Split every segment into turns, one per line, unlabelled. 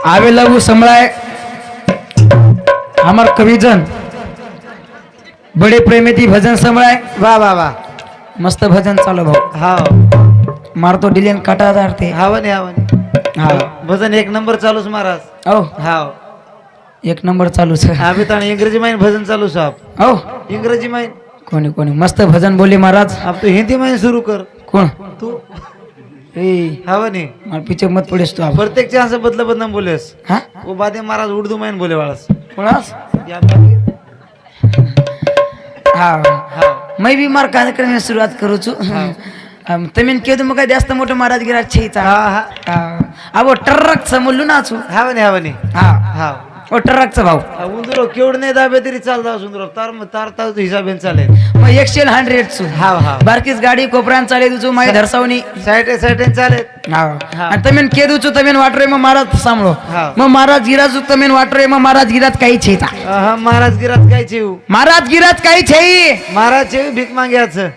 आवे लघु संभळाय हमार कविजन बड़े प्रेमेती भजन संभळाय।
वाह वाह वाह
मस्त भजन चालू भाऊ।
हाव
मारतो डिलियन काटा जारते
हावने हावने
हा
भजन एक नंबर चालूच महाराज।
ओ
हाव
एक नंबर चालू छे।
अभी तो इंग्रजी में भजन चालू साहब।
ओ
इंग्रजी में
कोणी कोणी मस्त भजन बोले महाराज।
अब तो हिंदी में शुरू कर
कोण
तू
ए
हावने
मार पीछे मत पड़ेस तू आप।
प्रत्येक चांस बदल बदल बोलेस
हां
वो बादे महाराज उर्दू में बोले वाळस
कोणास
या बाकी
हां
हाव
मैं भी मार कार्यक्रम में शुरुआत करू छु। तमीन केदु मग जास्त मोठं महाराज गिरा छेचा।
हा हा
अब टर्रक समोलू नाचू।
हावने हावने
हां
हाव
ओ टर्रकचा भाऊ
उंदरो केवड नाही दाबे तरी चाल जाऊ सुंदर तार तार तार हिसाबेन चालेल।
मग 100 छु।
हाव हाव
बारकीस गाडी कोपरान चाले तुझू माई धरसावनी
साइडे साइडे चालेल।
हां
हा.
आणि तमीन केदु छु तमीन वाटरे मग महाराज सांभळो।
हा.
मग महाराज गिराजू तमीन वाटरे मग महाराज गिरात काही छेता।
हा महाराज गिरात काय छेऊ
महाराज गिरात काही छेई
महाराज छेऊ भीक माग्याचं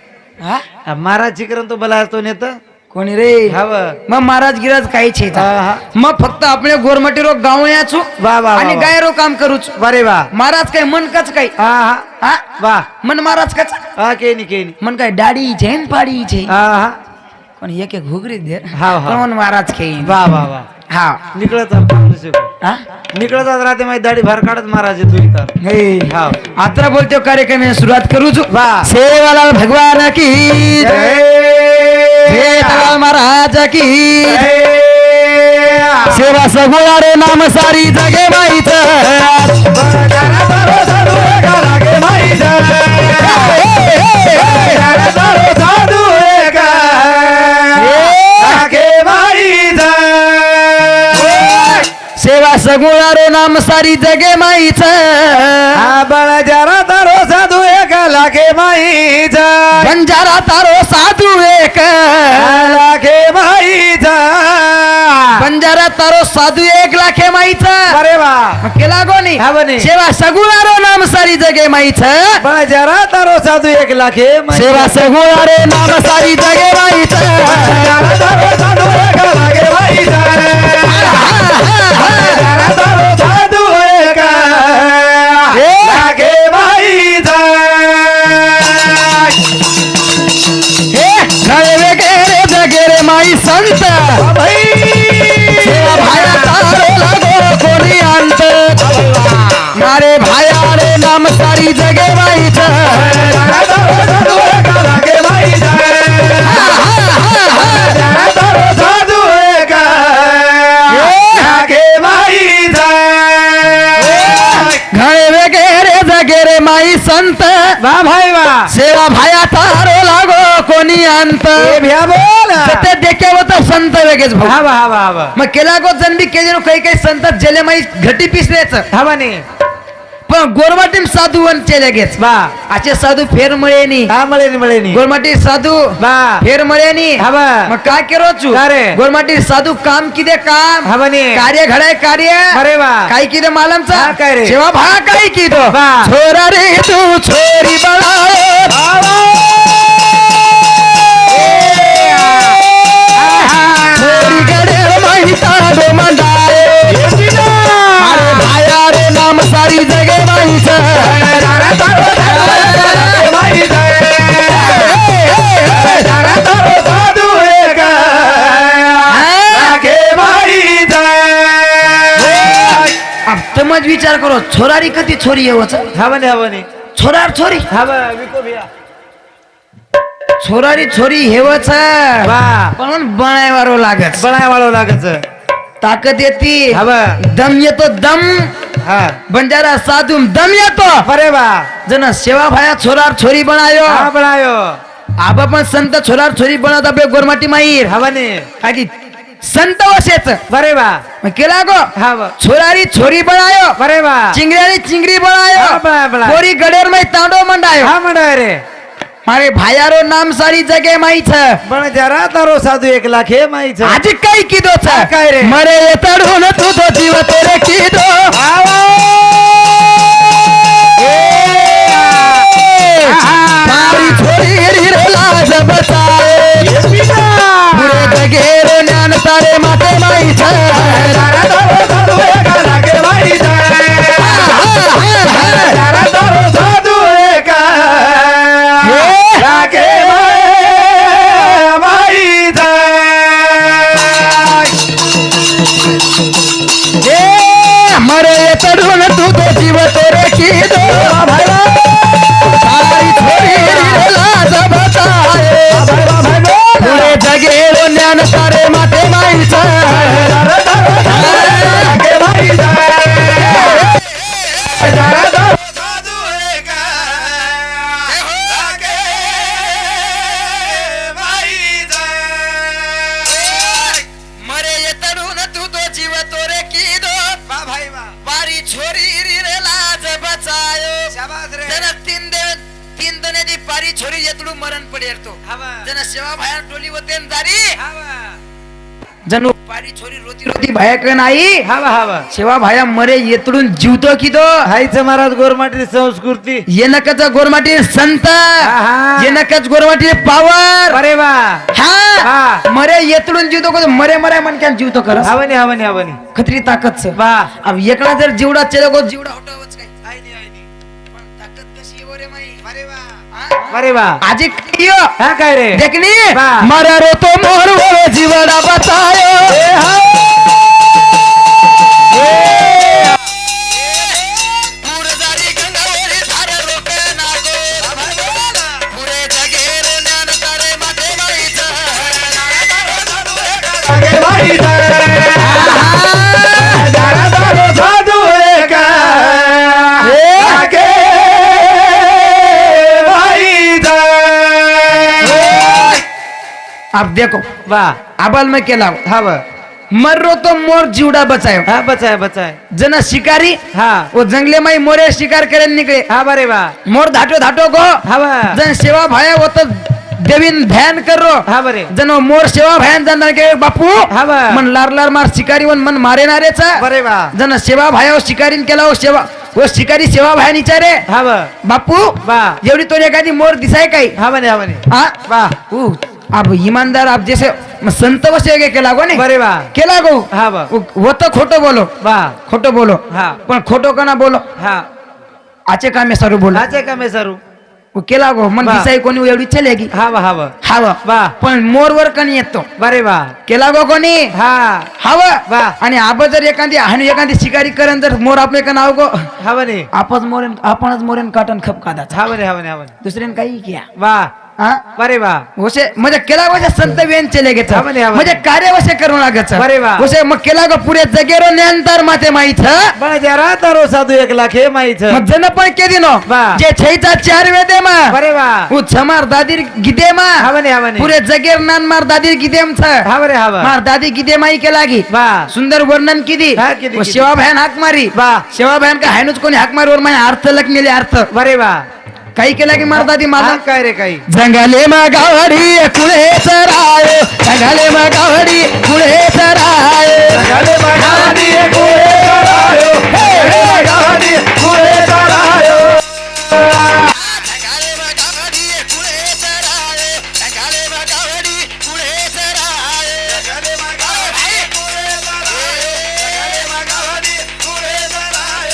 हां
महाराज चिकरन तो बला तो नेता
कोणी रे
हाव
मग महाराज गिराज काही छेता।
हा
मग फक्त आपले गोरमटीरो गाव याचू
वाह वाह
आणि गायरो काम करूच।
अरे वाह
महाराज काय मन कच काय
हा हा
हा
वाह
मन महाराज कच
हा केनी
मन काय डाडी झेन पाडी छे
हा हा
पण एक एक घुगरी दे
हाव, हाव.
पण महाराज खेई
वाह वाह वाह
हा
निकळत
हा
निकळत राहते माझी दाढी भार काढत महाराज तू इथं
हे
हाव
आता बोलतो कार्यक्रम में शुरुआत करू छु।
वाह
सेवालाल भगवान की जय तलाल महाराज की सेवा सगुणा रे नाम सारी जगे माईच सेवा सगुणा रे नाम सारी जगे माईच
बळा जरा तारो साधू एका लाखे माईचा
बंजारा तारो साधू एक
लाखे माईचा
बंजारा तारो साधू 1 लाखे माईच
अरे वा
केला कोणी
हा बने
सेवा सगुणा रे नाम सारी जगे माईच
बळा जरा तारो साधू 1 लाखे
सेवा सगुणा रे नाम सारी जगे माईच
जरा तारो साधू एका लाखे माईचा जरा तारो साधू एका लाखे माईचा
हे खळे वगैरे जगे रे माई संत सेवा भाया तारो लागो कोणी अंत मारे भाया रे नाम सारी जगे माईच
जरा तारो साधू एका लाखे माईचा जरा तारो साधू एका लाखे माईचा
घळे वगैरे जगे रे माई संत
वाह भाई वाह
सेवा भाया तारो लागो कोणी अंत
ए भ्या बोल
ते देखे होता संत वेगेच भाऊ
हा वाह वाह वाह
मग केला गो जनबी केजनो काही काही संत जेले माई घटी पिसरेच
हा बने
पण गोरमाटीम साधू वन चले गेच
वाह
आचे साधू फेर मळेनी
हा मळेनी
गोरमाटी साधू
वाह
फेर मळेनी
हा बा
मग काय केरो छु
का रे?
गोरमाटी साधू काम किदे काम
हा बने
कार्य घडाय कार्य
अरे वाह
काय किदे मालमचा
हा, काय रे?
सेवा भा काय किदो
वाह.
छोरा रे तू छोरी बळाओ छोरी गडे माहिता दो मंडाए अरे भाया रे नाम सारी जगे माहित
जरा तारो साधू एका लाखे माईचा
अब तमज विचार करो छोरारी कती छोरी येवच
हा बने
छोरार छोरी
हा बा विको भैया
छोरारी छोरी हेवच
वाह
पण बनायवारो लागत
बनाय वाळो लागच
ताकद येती
हा बा
दम येतो दम
हा
बंजारा साधू दम येतो
अरे वाह
जन सेवा भाया छोरार छोरी बनायो
हा बनायो
आबा पण संत छोरार छोरी बनवत आपले गोरमाटी माईर
हा बने
आगी संत वशेच
अरे वाह
मग केला गो
हा बा
छोरारी छोरी बनायो
अरे वाह
चिंगऱ्यानी चिंगरी बनायो
हा, बळा.
गोरी गडेर मै तांडो मंडायो
हा मंडाय रे
मारे भायारो नाम सारी जगे माईच
पण जरा तारो साधू 1 लाखे माईचा
आज काही किदोच
हा, काय रे?
मरे तडून तू तो जीव तेरे किदो मारी छोरी रे लाज बचाए पूरे जगेरो ज्ञान तारे माते माईच मरे तरुण तू तो जीव तोरे की दो सारी छोरी लाज बताए पुढे जगेलो ज्ञान सारे माते माईचा
मरे तरुण तू तो जीव तोरे की दो बारी छोरी रे लाज बचायो जन तीन दने दी पारी छोरी येतडू मरण पडेर तो जन सेवा भाया टोली होते जारी
जणू
पारी छोरी रोती
ती भाया का नाही
हवा हवा
शिवा भाया मरे येतडून जीवतो की दो
हायचं महाराज गोरमाटी संस्कृती
येनकच गोरमाटी संत
हा.
येनकच गोरमाटी पावर
अरे वा
हा
हा.
मरे येतडून जीवतो को मरे मरे मनक्यान जीवतो कर
हवनी हवनी हवनी
खतरी ताकद छ
वा
अब एकला जर जीवडा चले गो
जीवडा होटावच काय पण ताकद कशी आहे रे माई अरे वा
अरे वा
आजी कियो
हा काय रे
देखनी
वा.
मरा रो तो मोर वो जीवडा बतायो
पुरदारी गंगावरी धार रोक नागो पुरे जगेर ज्ञान तारे माते माईचा
अब देखो
वा
अबल में केला
हवा
मर्रो तो मोर जीवडा बचायो
हा बचाय बचाय
जना शिकारी
हा
वो जंगले में मोरे शिकार करे निकले
हा बरे वा
मोर धाटो धाटो गो
हवा
जन सेवा भाया वो तो देवीन ध्यान करो
हा बरे
जन वो मोर सेवा भयान जाणार के बापू
हवा
मन लार लार मार शिकारी वन मन मारे नारेचा
बरे वा
जन सेवा भाया वो शिकारीन केला वो शिकारी सेवा भाया निचारे
हवा
बापू
वा
एवढी तो एखादी मोर दिसाय काही
हवनी हवनी
हा
वा
अब ईमानदार आप जैसे संत वसे केला गो ने
बरे वा
केला गो
हा वा
वो तो खोटो बोलो
वा
खोटो बोलो
हा
पण खोटो का ना बोलो
हा
आचे कामे सारू बोलो
आचे का मे सरू
वो केला गो मन
वा.
दिसाई कोणी एवढी चलेगी
हवा हवा
हाव
वा
पण मोर वर कणी येतो
बरे वा
केला गो कोणी
हा
हाव
वा.
आणि आप जर एखादी आणि एखादी शिकारी करण जर मोर आपले का नाव गो
हवनी
आपणच मोरेन काटन खप कादा
हवनी हवनी हवनी
दुसऱ्यान काही किया
वा
हा
बरे वा
वसे म्हणजे केला वसे संत वेन चले गेच
हावने, हावने.
म्हणजे कार्य वसे करू लागत
बरे वा.
वसे मग केला गो पुरे जगेरो ज्ञानतर माते माहित
पण जरा तारो साधू 1 लाख हे माहित
मग जन पण केदी नो
वा.
जे छैचा 4 वेदे मा
बरे वा
उ छमार दादीर गिदे मा
हवनी हवनी
पुरे जगेर नान मार दादीर गिदेम छ
हवरे हवा
मार दादी गिदे माई के लागी
वा
सुंदर वर्णन किदी
हा, किदी,
वो
किदी.
सेवा बहन हाक मारी
वा
सेवा बहन का हायनुच कोणी हाक मारी वर माय अर्थ लक नेले अर्थ
बरे वा
काही केला की मार दादी माझा
हा, काय रे काही
जंगले मगावडी पुढे चराय जंगले मगावडी पुढे चराय
जंगले मगावडी पुढे चरायो,
हे मगावडी पुढे चराय
ढगाले मगावडी पुढे चराय ढगाले मगावडी पुढे चराय ढगाले मगावडी पुढे चराय ढगाले मगावडी पुढे चराय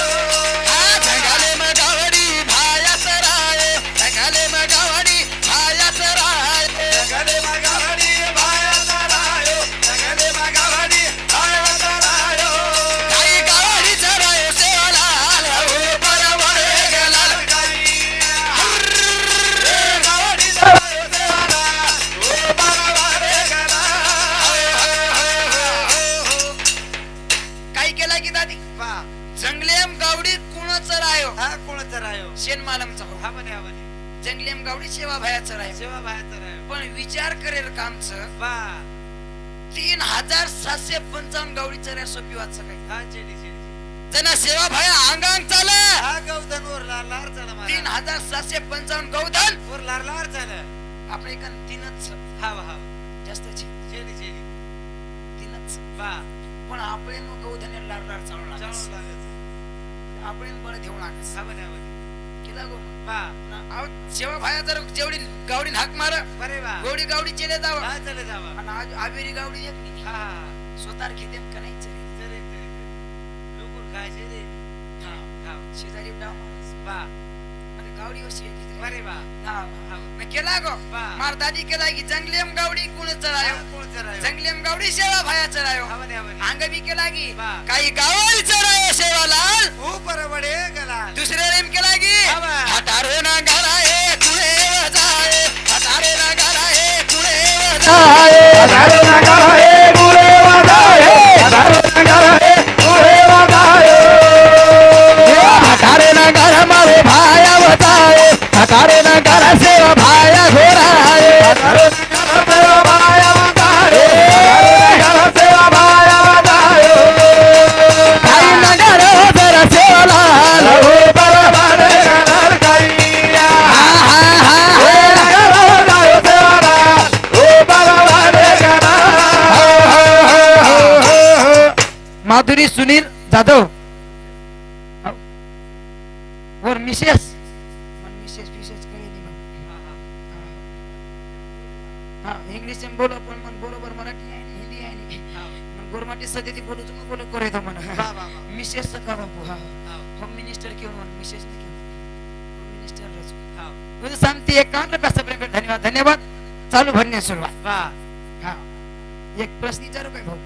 ढगाले मगावडी भाया चराय ढगाले मगावडी भाया चराय ढगाले मगावडी भाया चराय ढगाले मगावडी भाया चराय काही गावडी चराय सेवाला हो परवड गेला काही गावडी चराय सेवाला हो परवड गेला काय केला की दादी जंगलेम गावडी कोण चरायो
हा कोण चरायो
शेन मालमचा हो
हवनी हवनी
जंगलेम गावडी सेवा भाया चरायो
सेवा बाहेर चरायो
पण विचार करेल कामचं
वा
3755 गावडी चऱ्या सोपी वाच काही
हा चेडी चेडी
जना सेवा भाया अंगांग चाल
हा गौधन वर लार लार चला मारा
3755 गौधन
वर लार लार चला
आपण एकान तीनच
हवा हवा
जास्त
चेडी चेडी
तीनच
वा
पण आपण गौधन लाड लाड चालू
चालू लागत
आपण बळ ठेवून आणस
हवनी हवनी
केला गो
वा
आव सेवा भाया जर जेवढी गावडी हाक मार
बरे वा
गोडी गावडी चले जावा
हा चले जावा
आणि आज आबेरी गावडी एक नाही
हा
स्वतः घेतेम का नाही चले
चले चले लुकून खायचे रे
हा
हा
शेजारी डाव माणूस
वा
आणि गावडी वशी येते
अरे वा
मैं केला गो
वाह।
मार दादी केला की जंगलेम गावडी कुण चढायो
कोण चरायो
जंगलेम गावडी सेवा भाया चढायो
हवने हवने
अंग बी केला की
वाह।
काही गावडी चढायो सेवालाल
ऊपर वडे गला
दुसरे रेम केला की
हवा।
हटारो ना गारा हे कुळे वजाए हटारे ना गारा हे कुळे
जाए हजारो नगर हे गुळे वाजाए हजारो नगर हे गुळे वाजाए हजारे नगर मारे भाया वजाए हजारे नगर सेवा भाया घोराए हजारो नगर सेवा भाया वजाए हजारो नगर सेवा भाया वजाए काही नगर जर सेवा लाल हो बरोबर नगर कैया हा हा हा नगर जायो सेवा लाल हो बरोबर नगर माधुरी सुनील जाधव और मिसेस मिसेस फिसेस काही नाही हा इंग्लिश में बोलो पण मन बरोबर मराठी आहे आणि हिंदी आहे आणि मन गुरमाटी सध्या ती बोलू तुम्ही बोलू करे तो म्हणा मिसेस का बापू हा होम मिनिस्टर क्यों मन मिसेस ने क्यों होम मिनिस्टर रचू मुझे शांति 51 पैसा प्रेम धन्यवाद धन्यवाद चालू भरणे सुरुवात हा एक प्रश्न विचारू काय भाऊ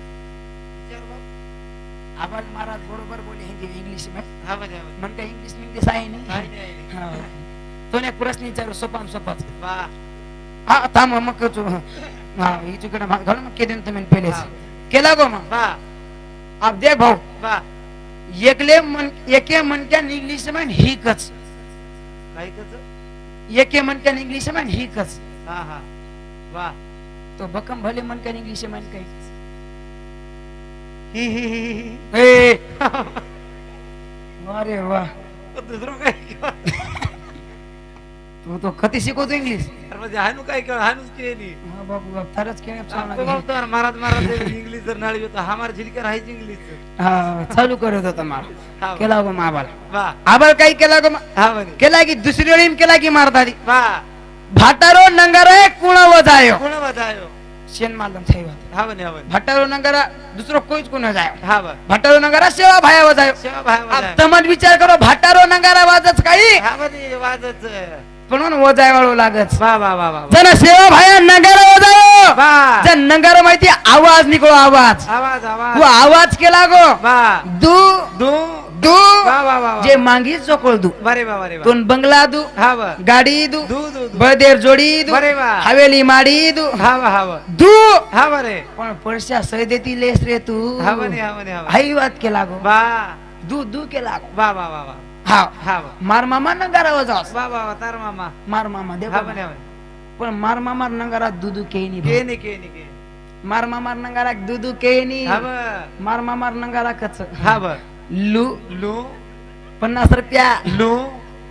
आवाज महाराज बरोबर बोले हिंदी इंग्लिश में
हवने हवने
मन का इंग्लिश आहे नाही हा तो एक प्रश्न विचारू सोपान सोपाच
वाह
हा थांब मग कचू हा इकडे घालून मग केले तुम्ही पहिले केला गो मग
वाह
अब देख भाऊ
वाह
एके मनक्या इंग्लिश में ही कच
काय कच
एके मनक्या इंग्लिश में ही कच
हा हा वाह
तो बकम भले मनक्या इंग्लिश में काही
ही
ए अरे वाह
दुसरं काय
तू तो कधी शिकवतो इंग्लिश
अरे म्हणजे हानू काय कर हानूच केली
हा बाबू अब तरच के
आपको बाप तो महाराज महाराज इंग्लिश जर नाळी होता हमार झिलकर राहायची इंग्लिश
हा चालू करत होता मार
हा
केला गो माबाल
वाह
आबाल काही केला गो
हा म्हणे
केला की दुसरी वेळी केला की मारदारी
वाह
भाटारो नंगारे कुण वजायो
कोण बजायो
शेन मालम थैवा
हा म्हणे हा म्हणे
भाटारो नंगारा दुसरो कोईच कुण जायो
हा बा
भाटारो नंगारा सेवा भाया वजायो
सेवा भाई
अब
बजायो
तमन विचार करो भाटारो नंगारा वाजच काही
हा म्हणे वाजच
पण वजाय वाळू लागत
वाह वाह वाह वाह
जन सेवा भाया नंगारा वजायो
वाह
जन नंगारा माहिती आवाज निघो आवाज
आवाज आवाज
वो आवाज केला गो
वाह
दू
दू
दू
वाह वाह वाह
जे मांगी चोकळ दू
बरे वा बरे वा
दोन बंगला दू
हा वा
गाडी दू
दू दू दू
बळदेर जोडी दू
बरे वा
हवेली माडी दू
हा वा हा वा
दू
हा बरे
पण पडशा सय देती लेस रे तू
हा म्हणे हा म्हणे हा वा
हाई वात केला गो
वाह
दू दू केला गो
वाह वाह वाह वाह
हा
हा वा
मार मामा नंगारा वजास
वाह वाह वाह तार मामा
मार मामा
हा
देखो
म्हणे हा म्हणे
पण मार मामा नंगारा दूधू केनी
के ने
मार मामा नंगारा दूधू केनी
हा वा
मार मामा नंगारा कच
हा वा
लू
लू
50 रुपया
लू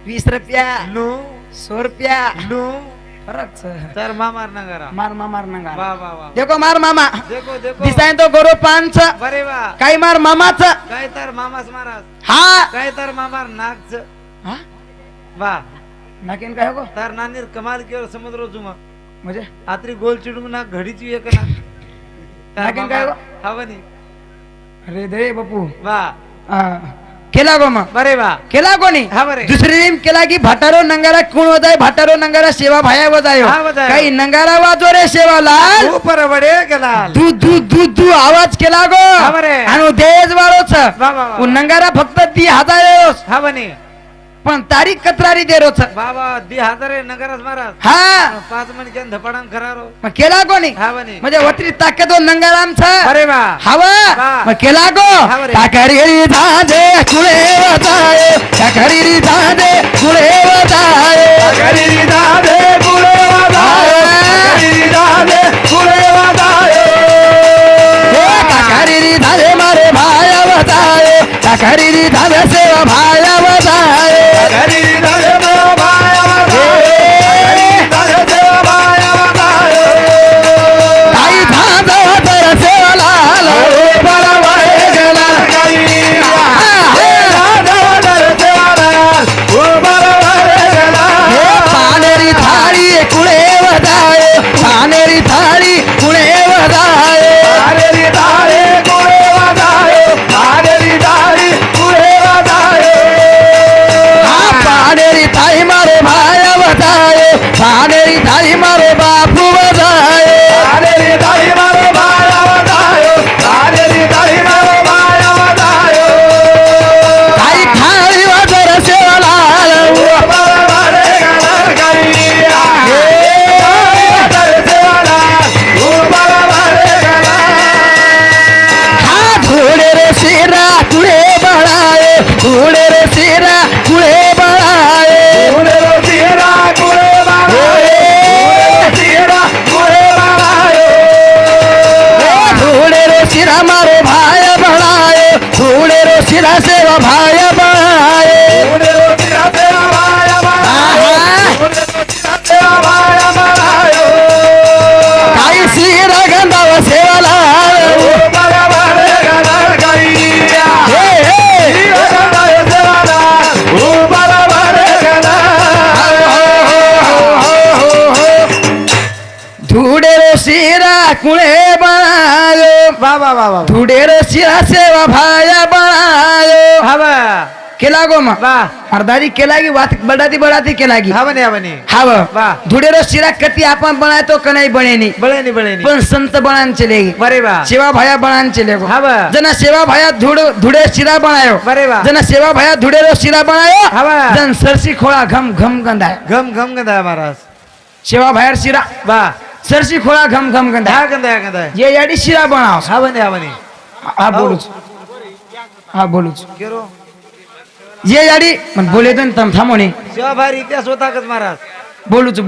20 रुपया
लू
100 रुपया
लू
फरक छ
तर मामार नगरा
मार मामा नंगारा
वाह वाह वाह
देखो मार मामा
देखो देखो
दिसाय तो गोरो पांच
बरे वा
काही मार मामाच
काय तर मामास महाराज
हा
काय तर मामार नागच
हा
वाह
नाकेन काय हो
तर नानीर कमाल केवर समुद्र जुमा
म्हणजे
आत्री गोल चिडून ना घडीची एक ना
नाकेन काय हो
हवनी
अरे दे बापू
वाह
केला गो मग
बरे वा
केला कोणी
हा बरे
दुसरी टीम केला की भाटारो नंगारा कोण वजाय भाटारो नंगारा सेवा भाया वजायो
हा वजायो.
काही नंगारा वाजो रे सेवा लाल
ऊपर बडे गेला
दू दू दू दू आवाज केला गो
हा बरे.
आणि देज वाळोच
वा वा वा.
नंगारा फक्त 10,000
हवनी
पण तारीख कत्रारी दे रोच
बाबा 10,000 नगरच महाराज
हा
5 म्हणजे धपाडान खरारो
मग केला कोणी
हवनी
म्हणजे वत्री ताकद नंगारा आमचा
अरे वा
हवा
वा.
मग केला गो
हा बरे.
टाकरी धादे कुळे वजाय टाकरी धादे कुळे वजाय
टाकरी धादे कुळे वजाय टाकरी धादे कुळे वजाय
टाकरी धादे मारे भाया वजाय टाकरी धादे सेवा भाया वजाय
टाकरी धादे बाया वजाय टाकरी धादे बाया वजाय
ताई धादे वजाय सेवा लाल
बरोबर गेला काही हे धादे वजाय सेवालाल ओ बरोबर गेला
पानेरी थाळी कुळे वजाय पानेरी थाळी कुळे वजाय
आरेरी धारे कुळे वजाय आरेरी धारी कुळे वजाय शिरा सेवा भाय बनायो
धुडेरो शिरा सेवा भाया बनायो धुडेरो शिरा सेवा भाया बनायो
काही शिरा गंधाव सेवा लायो
बरोबर गणार गाईया
हे हे
शिरा गंधाय सेवा लाय बरोबर गणार
धुडेरो शिरा कुळे बनायो
बाबा बाबा
धुडेरो शिरा सेवा भाय बनायो
हवा
केला गो मा
वाह
अर्धारी केला की बात बढ़ाती केला की
हवने हवने
हाव
वाह.
धुडेरो शिरा कती आपण बनाय तो कनाई बनेनी
बळेनी बळेनी
पण संत बनान चलेगी
बरे वा
सेवा भाया बनान चलेगो
हवा
जना सेवा भाया धुडे शिरा बनायो
बरे वा
जना सेवा भाया धुडेरो शिरा बनायो
हवा
जन सरसी खोळा घम घम गंधाय
घम घम गंदा महाराज
सेवा भायर शिरा
वाह
सरसी खोळा घम घम गंधाय
हा गंदा
ये याडी शिरा बनाव
हवने हवने
हा बोलूच हा बोलूच
केरो
ये याडी पण बोले तो तम थामोने
शिवाभाई इतिहास होता का महाराज
बोलूच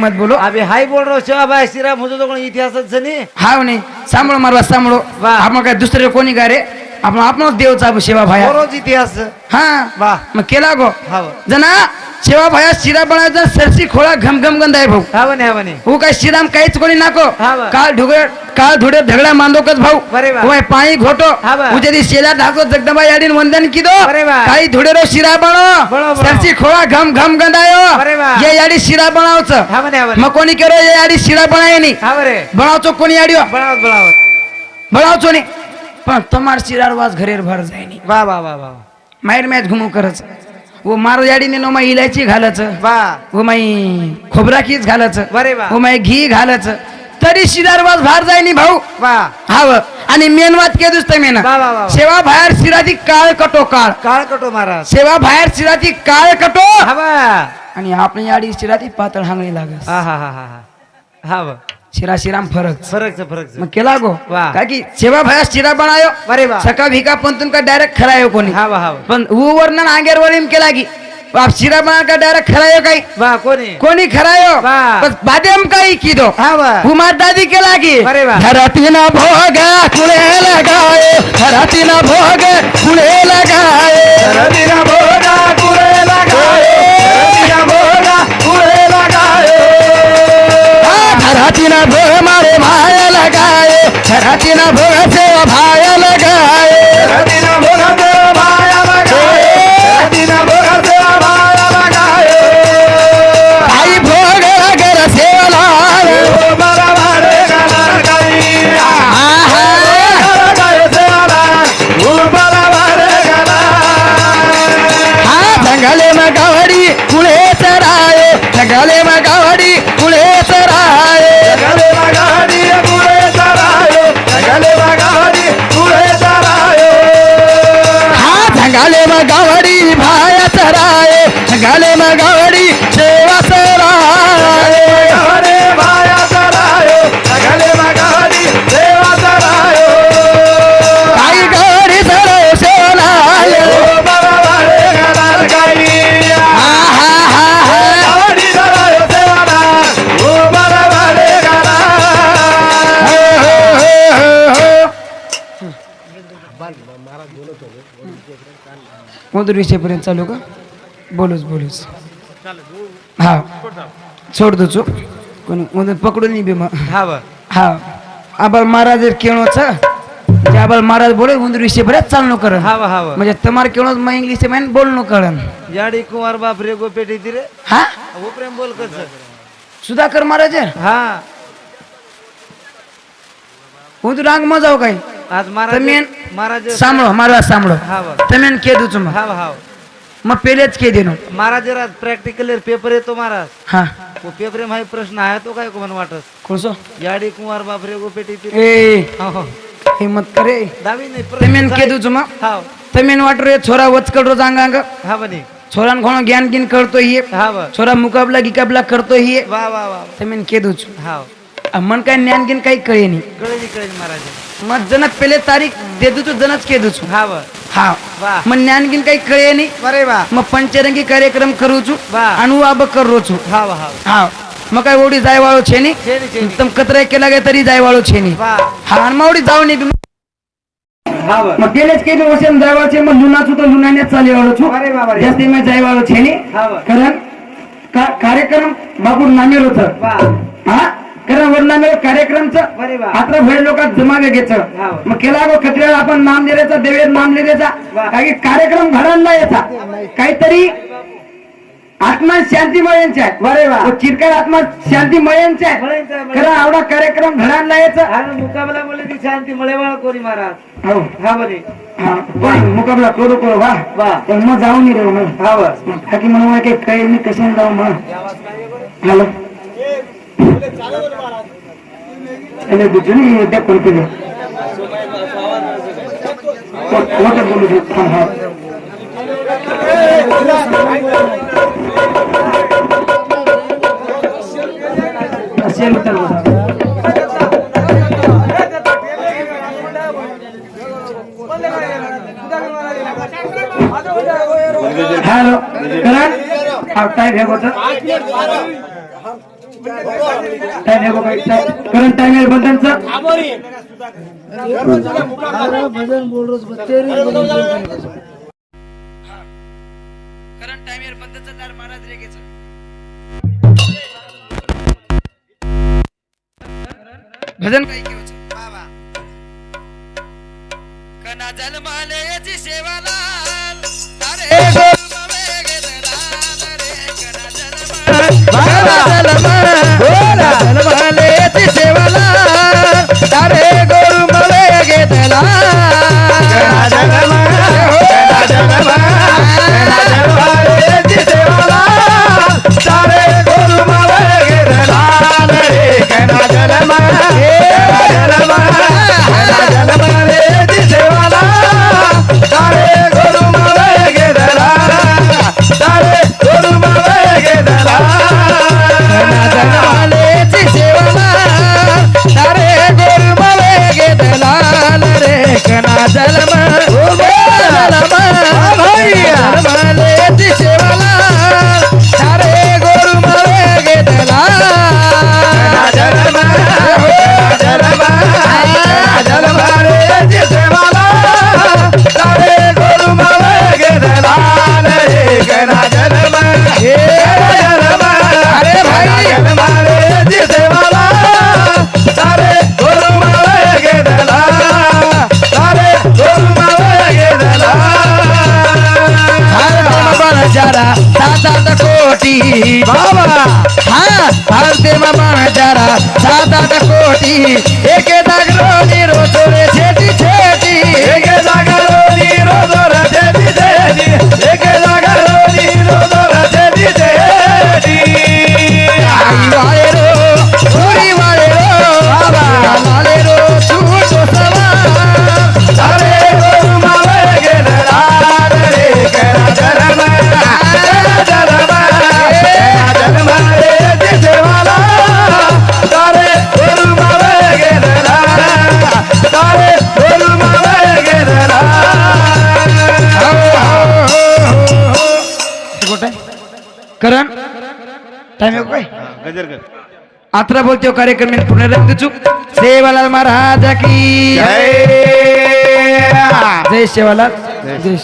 मत बोलो
अभी हाई बोल रहा शिवाभाई श्रीराम मुझे तो कोणी इतिहासच जनी
हाव नाही सांभाळो मारवा सांभाळो
वाह.
आपण काय दुसरे कोणी का रे आपण आपणच देवचा सेवा भाया
रोज इतिहास
हा
वाह
मग केला गो
हव
जना सेवा भाया शिरा बनायचा सरसी खोळा घम घम गंध आहे भाऊ
हवने हवने
हो काय श्रीराम काहीच कोणी नाको
हा बा.
काळ धुडे झगडा मांडोकच भाऊ
बरे वा.
होय पाणी घोटो
हा बा.
उजे दी शेला ढाको जगदंबा याडीन वंदन किदो
बरे वा.
काही धुडेरो शिरा
बनो,
बनो
बनो.
सरसी खोळा घम घम गंधायो
बरे वा.
ये याडी शिरा बनावच
हवने हवने
मग कोणी केरो ये याडी शिरा बनायनी
हवरे
बनावचो कोणी याडियो
बळावत बळावत
बनावचो नी पण तमार शिरार वाज घरेर भर जायनी
वाह वाह वाह वाह
मायर मॅच घुमू करच वो मार याडीने नो माई इलायची घालच
वाह
वो माई खोबराकीच घालच
बरे वा
वो माई घी घालच तरी शिरार वाज भार जायनी भाऊ
वाह
हाव आणि मेन वात के दुसत मेन
वाह वाह वाह
सेवा बाहेर शिराती काळ कटो काळ
काळ कटो महाराज
सेवा बाहेर शिराती काळ कटो
हवा
आणि आपली याडी शिराती पातळ हांगणी लागस
हा हा हा हा हा हव
शिरा शिराम फरक
फरक
मग केला गो
वाह.
का की सेवा बाहेर शिरा बनायो
बरे वा
सका भिका पण तुमका डायरेक्ट खरायो कोणी
हवा हवा
पण वरनं आंगेर वरीम केला की आप शिरा बना का डायरेक्ट खरायो काही
वाह कोणी
कोणी खरायो
वाह.
बस बादेम काही की दो
हवा
उमार दादी केला की
अरे वा.
धरतीना भोग कुळे लगायो धरतीना भोग कुळे लगायो
रतीना भोगा कुळे लगायो रतीना भोगा कुळे लगायो
धरतीना भोग मारे माया लगायो धरतीना भोग सेवा भाया लगायो
रतीना भोगा सेवा भाया लगायो रतीना भोगा सेवा भाया लगायो
आई भोग लगर सेवा लायो
ओ बरोबर गणार गाईया
आहा
लगायो सेवा लाय ओ बरोबर गणार
हा जंगले में गावडी कुळे चरायो जंगले में गावडी कुळे चरायो
गले लगाडी कुळे चरायो गले लगाडी कुळे चरायो
हा जंगले में गावडी भाया चरायो जंगले में गावडी सेवा चरायो
गले भाया चरायो गले लगाडी सेवा चरायो
आई गाडी चरायो सेवा लायो
ओ बरोबर गणार गाईया
हा हा हा
गाडी चरायो सेवा लाय ओ बरोबर गणार
कोणत्या विषयपर्यंत चालू का बोलूच हा सोड दो चूक कोणी पकडून नाही बे मग
हवं
हा आबाल महाराज केळोच आबाल महाराज बोले उंदर विषय पर्यंत चालू कर
हवं हवं
म्हणजे तुम्हार केळोच मग इंग्लिश में बोलणं कळन
याडी कुमार बाप रे गो पेटी तिरे
हा
वो प्रेम बोल कस
सुधाकर महाराज
हा
उंदर रांग मजा हो काही
आज महाराज
तमेन
महाराज
सांभळो मारवा सांभळो
हवं
तमेन के दूच मग
हवं हवं
मग पेलेच के देनो
महाराज जरा प्रॅक्टिकल पेपर येतो महाराज
हा
वो पेपर में प्रश्न आहे तो काय को मन वाटस
कोणसो
याडी कुमार बाप रे गो पेटी तिरे
ए
हो
हिम्मत करे
दावी नाही
तमेन के दूच मग
हाव
तमेन वाटो रे छोरा वचकड रोज अंगांग
हा बनी
छोरान कोण ज्ञान गिन करतो ही
हाव
छोरा मुकाबला गिकाबला करतो ही
वा वा वा
तमेन के दूच
हाव
मन काय ज्ञान गिन काही कळे नाही
कळली महाराज
मग जनक पहिले तारीख दे दूच जनच के दूच
हाव
हा
वा
मग ज्ञान गिन काही कळे नाही
अरे वा
मग पंचरंगी कार्यक्रम करूचू
वा.
अनु आब करूचू
हाव हाव
हा मग काय ओढी जाय वाळो छेनी
छेनी, छेनी.
तम कतरा केला गे तरी जाय वाळो छेनी
वा
हा आणि मग ओढी जाऊ नाही
હા બસ.
માં પેલે જ કીધું હશે ને જાયવાળો છે એમાં લુના છું તો લુનાને જ ચાલી વાળો છું
અરે બાબા રે.
જસ્તી મેં જાયવાળો છે ની
હા બસ.
કારણ કાર્યક્રમ बाबू नामेलो तर
वा
हा कारण वडिलांना कार्यक्रम
अरे वा.
आता भर लोक जमावे घ्यायचं
हा.
मग केला गो खत्र्याला आपण नाम दिल्याचा देवेत नाम लिहिल्याचा
वा.
काही कार्यक्रम घडायला याचा काहीतरी आत्मा शांतीमयांचा आहे
अरे वा.
तो चिरकार आत्मा शांतीमयांचा आहे
मळ्यांचा आहे,
खरं आवडा कार्यक्रम घडायला याचा
आणि मुकाबला बोलले ती शांती मळेवाळ कोरी महाराज
हो
हा बरे
हा पण मुकाबला करू करू वा
वा.
पण मग जाऊन रे मग
हा बस
बाकी म्हणून काही काही नाही कशाने जाऊ मग हॅलो अरे बुजुनी त्या कोण केलं कोण बोलू दे थांब हा असेल तर हॅलो करण काय भेग होत काय भेग करण टाइम बंधनचं
करंट टाइमर बंदच दार महाराज रेगेच भजन काही केवच बाबा कना जन्माले याची सेवा लाल तारे गोलमावे गेदराल रे कना
जन्माले ती सेवाला तारे गोरु मळे घेतला बाबा हा भारते मामा जरा 7-8 कोटी एक दागलो निरो तोरे छेटी छेटी एक दागलो निरो तोरे छेटी छेटी एक दागलो निरो तोरे छेटी छेटी आई वाले रो पूरी वाले रो बाबा वाले रो छूटो सवा तारे गोरु मावे गेला रे करा जरमा करण टाइम है कोई आत्रा बोलते हो कार्यक्रम में पुनरंग चुक सेवालाल महाराज की जय जय सेवालाल जय